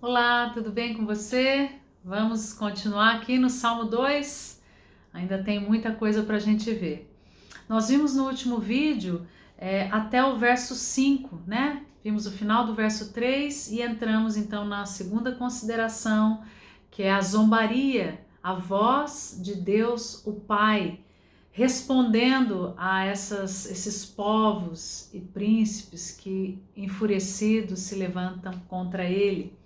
Olá, tudo bem com você? Vamos continuar aqui no Salmo 2. Ainda tem muita coisa para a gente ver. Nós vimos no último vídeo até o verso 5, né? Vimos o final do verso 3 e entramos então na segunda consideração, que é a zombaria, a voz de Deus, o Pai, respondendo a esses povos e príncipes que enfurecidos se levantam contra ele.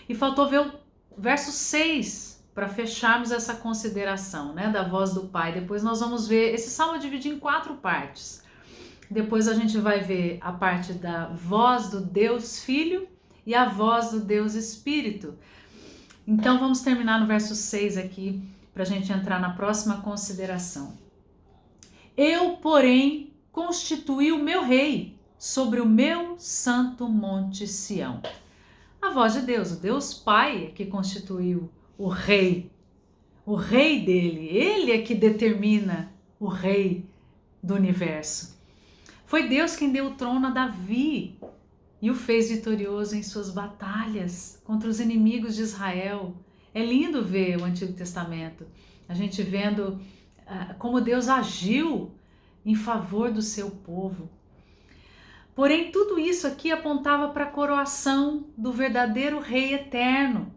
E faltou ver o verso 6 para fecharmos essa consideração, né, da voz do Pai. Depois nós vamos ver, esse salmo é dividido em 4 partes. Depois a gente vai ver a parte da voz do Deus Filho e a voz do Deus Espírito. Então vamos terminar no verso 6 aqui, para a gente entrar na próxima consideração. Eu, porém, constituí o meu rei sobre o meu santo monte Sião. A voz de Deus, o Deus Pai é que constituiu o rei dele, ele é que determina o rei do universo. Foi Deus quem deu o trono a Davi e o fez vitorioso em suas batalhas contra os inimigos de Israel. É lindo ver o Antigo Testamento, a gente vendo como Deus agiu em favor do seu povo. Porém, tudo isso aqui apontava para a coroação do verdadeiro Rei eterno,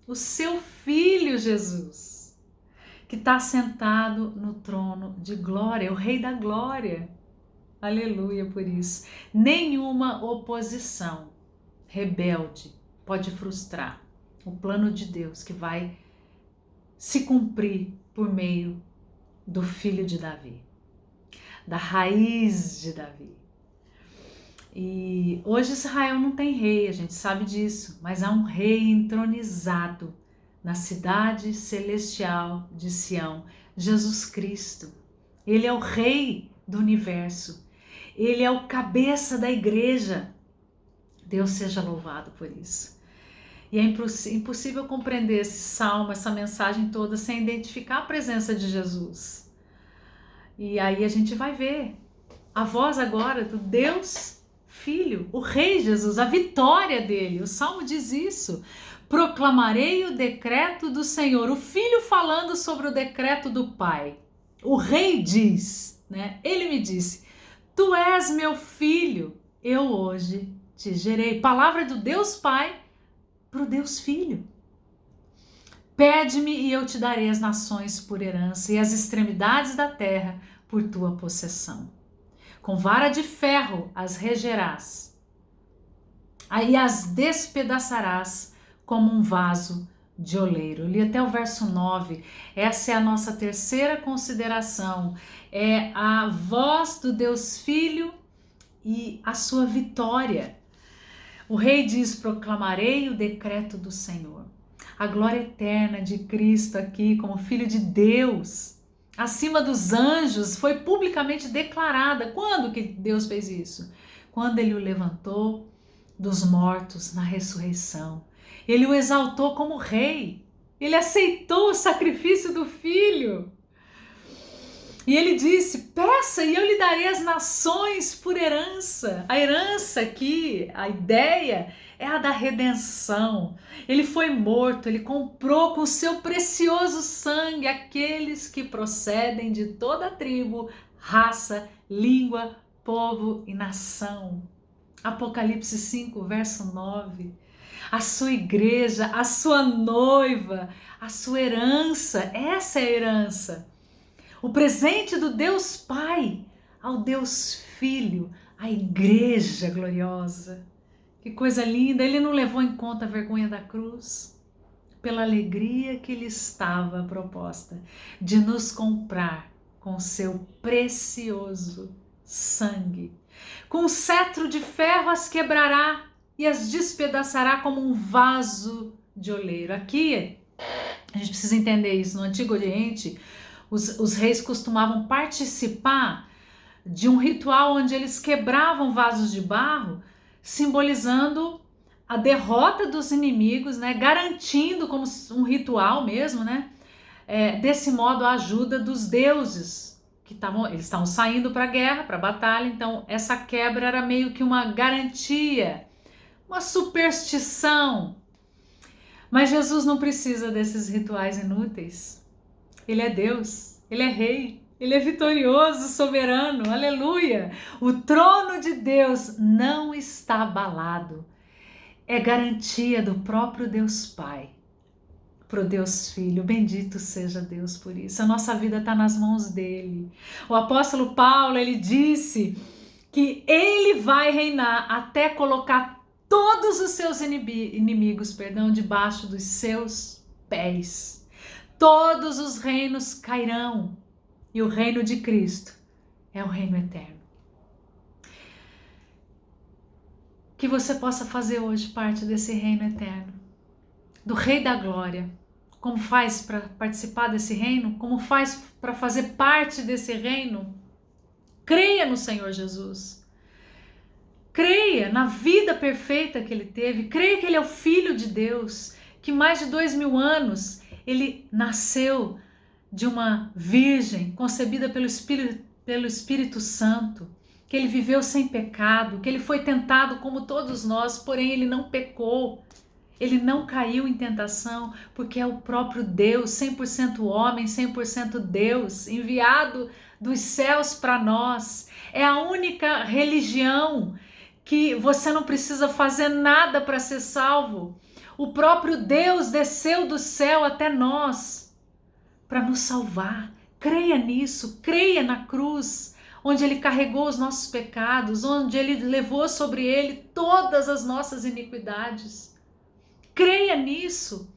o seu Filho Jesus, que está sentado no trono de glória, o Rei da glória. Aleluia por isso. Nenhuma oposição rebelde pode frustrar o plano de Deus que vai se cumprir por meio do Filho de Davi, da raiz de Davi. E hoje Israel não tem rei, a gente sabe disso, mas há um rei entronizado na cidade celestial de Sião, Jesus Cristo. Ele é o rei do universo, ele é o cabeça da igreja. Deus seja louvado por isso. E é impossível compreender esse salmo, essa mensagem toda, sem identificar a presença de Jesus. E aí a gente vai ver a voz agora do Deus Filho, o Rei Jesus, a vitória dele. O Salmo diz isso. Proclamarei o decreto do Senhor. O Filho falando sobre o decreto do Pai. O Rei diz, né? Ele me disse: Tu és meu filho, eu hoje te gerei. Palavra do Deus Pai para o Deus Filho. Pede-me e eu te darei as nações por herança e as extremidades da terra por tua possessão. Com vara de ferro as regerás, aí as despedaçarás como um vaso de oleiro. Eu li até o verso 9, essa é a nossa terceira consideração, é a voz do Deus Filho e a sua vitória. O rei diz: proclamarei o decreto do Senhor. A glória eterna de Cristo aqui como Filho de Deus, acima dos anjos, foi publicamente declarada. Quando que Deus fez isso? Quando ele o levantou dos mortos na ressurreição. Ele o exaltou como rei. Ele aceitou o sacrifício do Filho. E ele disse: peça e eu lhe darei as nações por herança. A herança aqui, a ideia é a da redenção. Ele foi morto, ele comprou com o seu precioso sangue aqueles que procedem de toda a tribo, raça, língua, povo e nação. Apocalipse 5, verso 9. A sua igreja, a sua noiva, a sua herança, essa é a herança. O presente do Deus Pai ao Deus Filho, a igreja gloriosa. Que coisa linda, ele não levou em conta a vergonha da cruz, pela alegria que lhe estava proposta de nos comprar com seu precioso sangue. Com um cetro de ferro as quebrará e as despedaçará como um vaso de oleiro. Aqui a gente precisa entender isso. No Antigo Oriente, os reis costumavam participar de um ritual onde eles quebravam vasos de barro, simbolizando a derrota dos inimigos, né? Garantindo como um ritual mesmo, né? Desse modo a ajuda dos deuses que eles estavam saindo para a guerra, para a batalha. Então essa quebra era meio que uma garantia, uma superstição Mas Jesus não precisa desses rituais inúteis. Ele é Deus, Ele é Rei, Ele é vitorioso, soberano, aleluia! O trono de Deus não está abalado. É garantia do próprio Deus Pai para o Deus Filho. Bendito seja Deus por isso. A nossa vida está nas mãos dele. O apóstolo Paulo, ele disse que ele vai reinar até colocar todos os seus inimigos, debaixo dos seus pés. Todos os reinos cairão e o reino de Cristo é o reino eterno. Que você possa fazer hoje parte desse reino eterno, do Rei da Glória. Como faz para participar desse reino? Como faz para fazer parte desse reino? Creia no Senhor Jesus. Creia na vida perfeita que ele teve. Creia que ele é o Filho de Deus, que mais de 2000 anos ele nasceu de uma virgem concebida pelo Espírito Santo, que ele viveu sem pecado, que ele foi tentado como todos nós, porém ele não pecou. Ele não caiu em tentação, porque é o próprio Deus, 100% homem, 100% Deus, enviado dos céus para nós. É a única religião que você não precisa fazer nada para ser salvo. O próprio Deus desceu do céu até nós para nos salvar. Creia nisso, creia na cruz, onde ele carregou os nossos pecados, onde ele levou sobre ele todas as nossas iniquidades. Creia nisso.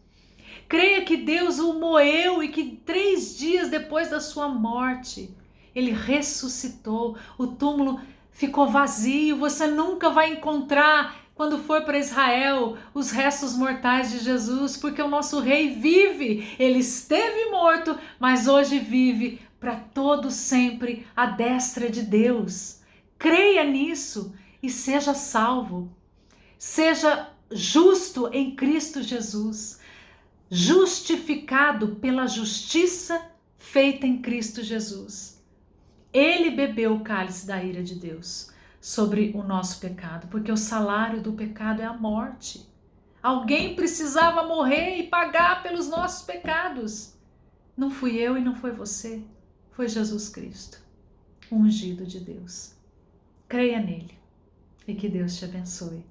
Creia que Deus o moeu e que 3 dias depois da sua morte, ele ressuscitou. O túmulo ficou vazio. Você nunca vai encontrar, quando for para Israel, os restos mortais de Jesus, porque o nosso rei vive. Ele esteve morto, mas hoje vive para todo sempre à destra de Deus. Creia nisso e seja salvo. Seja justo em Cristo Jesus, justificado pela justiça feita em Cristo Jesus. Ele bebeu o cálice da ira de Deus sobre o nosso pecado, porque o salário do pecado é a morte. Alguém precisava morrer e pagar pelos nossos pecados. Não fui eu e não foi você, foi Jesus Cristo, o ungido de Deus. Creia nele e que Deus te abençoe.